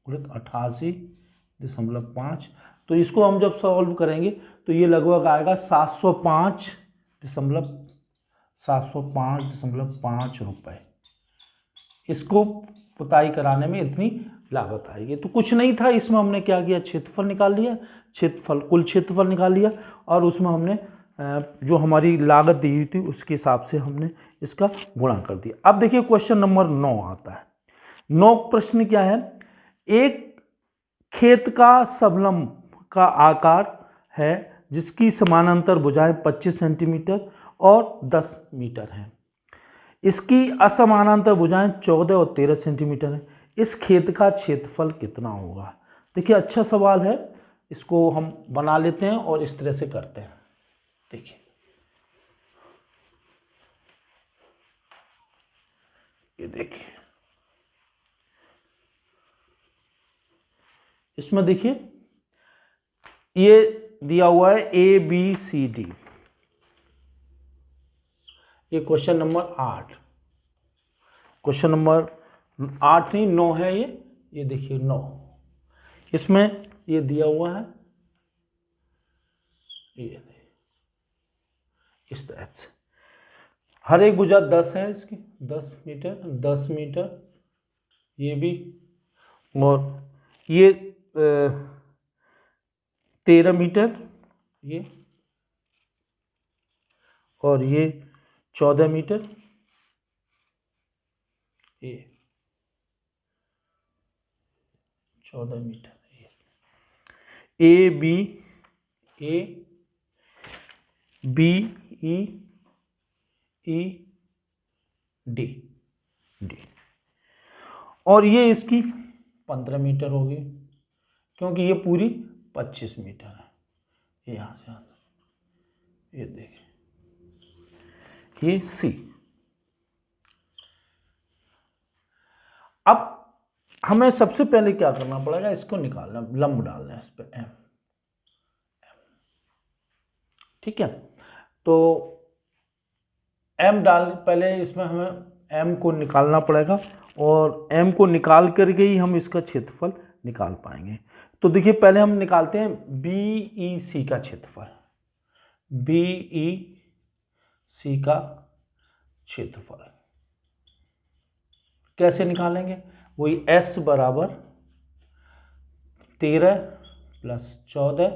गुणित 88.5। तो इसको हम जब सॉल्व करेंगे तो ये लगभग आएगा 705.5 रुपये। इसको पुताई कराने में इतनी लागत आएगी। तो कुछ नहीं था, इसमें हमने क्या किया, क्षेत्रफल निकाल लिया, कुल क्षेत्रफल निकाल लिया, और उसमें हमने जो हमारी लागत दी हुई थी उसके हिसाब से हमने इसका गुणा कर दिया। अब देखिए क्वेश्चन नंबर 9 आता है। 9 प्रश्न क्या है, एक खेत का सबलम्ब का आकार है जिसकी समानांतर भुजाएं 25 सेंटीमीटर और 10 मीटर हैं। इसकी असमानांतर भुजाएं 14 और 13 सेंटीमीटर है। इस खेत का क्षेत्रफल कितना होगा। देखिए अच्छा सवाल है, इसको हम बना लेते हैं और इस तरह से करते हैं। देखिए ये देखिए, इसमें देखिए ये दिया हुआ है ABCD। ये क्वेश्चन नंबर 8, क्वेश्चन नंबर 8 नहीं 9 है ये देखिए 9। इसमें ये दिया हुआ है, ये इस तरह से हर एक भुजा 10 है, इसकी 10 मीटर, ये भी, और ये 13 मीटर, ये, और ये 14 मीटर, ये 14 metre. A B E D, और ये इसकी 15 मीटर होगी, क्योंकि ये पूरी 25 मीटर है। ये यहाँ से ये देखिए, ये C। अब हमें सबसे पहले क्या करना पड़ेगा, इसको निकालना, लंब डालना है इस पे m, ठीक है। तो m डाल, पहले इसमें हमें m को निकालना पड़ेगा और m को निकाल करके ही हम इसका क्षेत्रफल निकाल पाएंगे। तो देखिए पहले हम निकालते हैं BEC का क्षेत्रफल, BEC का क्षेत्रफल कैसे निकालेंगे, वही S बराबर 13 + 14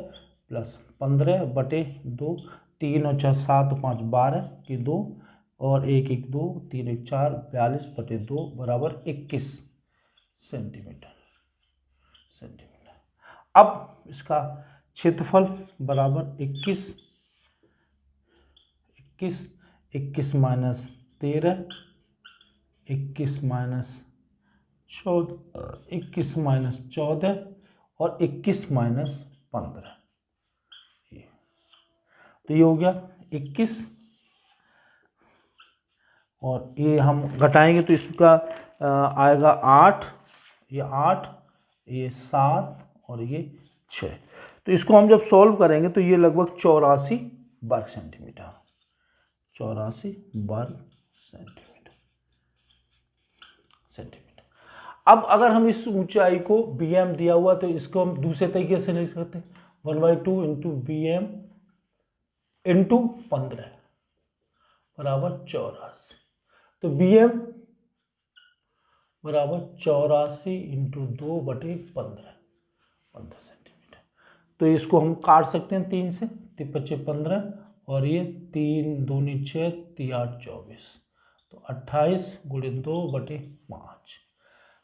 + 15 बटे 2, 3 और 4 7 5 12 की 2 और 1 1 2 3 1 4 42 बटे 2 बराबर 21 सेंटीमीटर। अब इसका क्षेत्रफल बराबर 21 माइनस 13, 21 माइनस 14 और 21 माइनस 15, तो ये हो गया 21 और ये हम घटाएंगे तो इसका आएगा 8, ये 8, ये 7 और ये 6। तो इसको हम जब सॉल्व करेंगे तो ये लगभग 84 वर्ग सेंटीमीटर, 84 वर्ग सेंटीमीटर। अब अगर हम इस ऊंचाई को bm दिया हुआ तो इसको हम दूसरे तरीके से लिख सकते हैं, 1/2 इंटू bm इंटू 15 बराबर 84। तो bm बराबर 84 इंटू 2 बटे 15 सेंटीमीटर। तो इसको हम काट सकते हैं 3 से, 3 × 15 और ये 3 दूनी 6 3 8 24, तो 28 × 2 बटे 5।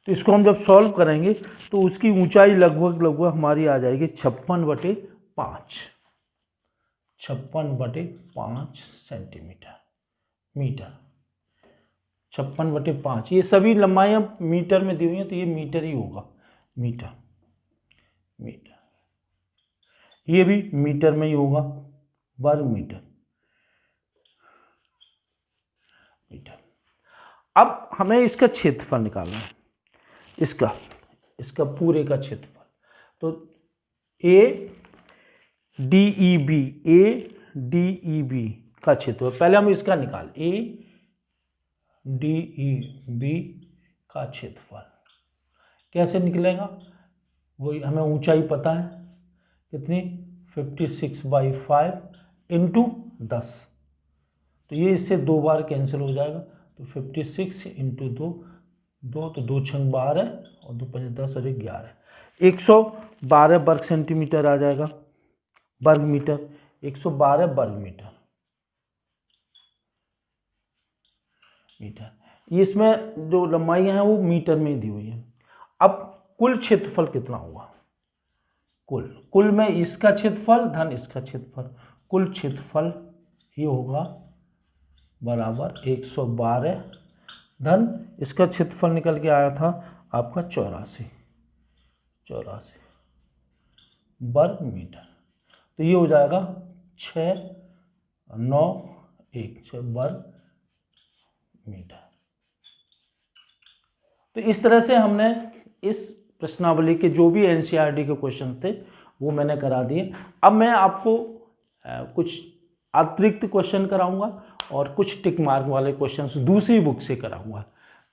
तो इसको हम जब सॉल्व करेंगे तो उसकी ऊंचाई लगभग हमारी आ जाएगी 56/5 सेंटीमीटर, मीटर 56/5। ये सभी लंबाइयाँ मीटर में दी हुई हैं तो ये मीटर ही होगा, मीटर। ये भी मीटर में ही होगा, वर्ग मीटर। अब हमें इसका क्षेत्रफल निकालना है, इसका पूरे का क्षेत्रफल। तो ADEB का क्षेत्रफल पहले हम इसका निकाल, ADEB का क्षेत्रफल कैसे निकलेगा, वही हमें ऊंचाई पता है कितनी, 56/5 इंटू 10। तो ये इससे 2 बार कैंसिल हो जाएगा, तो 56 इंटू 2, तो 2 × 12 और 2 × 5 10 और 1 11, 112 वर्ग सेंटीमीटर आ जाएगा, वर्ग मीटर, 112 वर्ग मीटर। ये इसमें जो लंबाइयाँ हैं वो मीटर में दी हुई है। अब कुल क्षेत्रफल कितना हुआ, कुल में इसका क्षेत्रफल धन इसका क्षेत्रफल, कुल क्षेत्रफल ये होगा बराबर 112 धन इसका क्षेत्रफल निकल के आया था आपका 84 वर्ग मीटर। तो ये हो जाएगा 6 वर्ग मीटर। तो इस तरह से हमने इस प्रश्नावली के जो भी एनसीईआरटी के क्वेश्चंस थे वो मैंने करा दिए। अब मैं आपको कुछ अतिरिक्त क्वेश्चन कराऊंगा और कुछ टिक मार्क वाले क्वेश्चंस दूसरी बुक से कराऊंगा,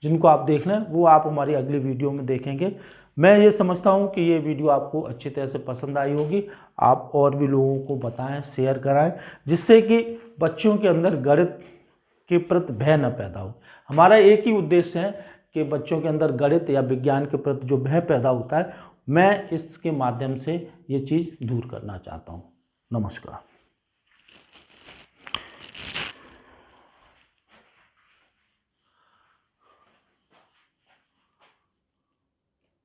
जिनको आप देख लें, वो आप हमारी अगली वीडियो में देखेंगे। मैं ये समझता हूँ कि ये वीडियो आपको अच्छी तरह से पसंद आई होगी। आप और भी लोगों को बताएं, शेयर कराएं, जिससे कि बच्चों के अंदर गणित के प्रति भय न पैदा हो। हमारा एक ही उद्देश्य है कि बच्चों के अंदर गणित या विज्ञान के प्रति जो भय पैदा होता है, मैं इसके माध्यम से ये चीज़ दूर करना चाहता हूँ। नमस्कार।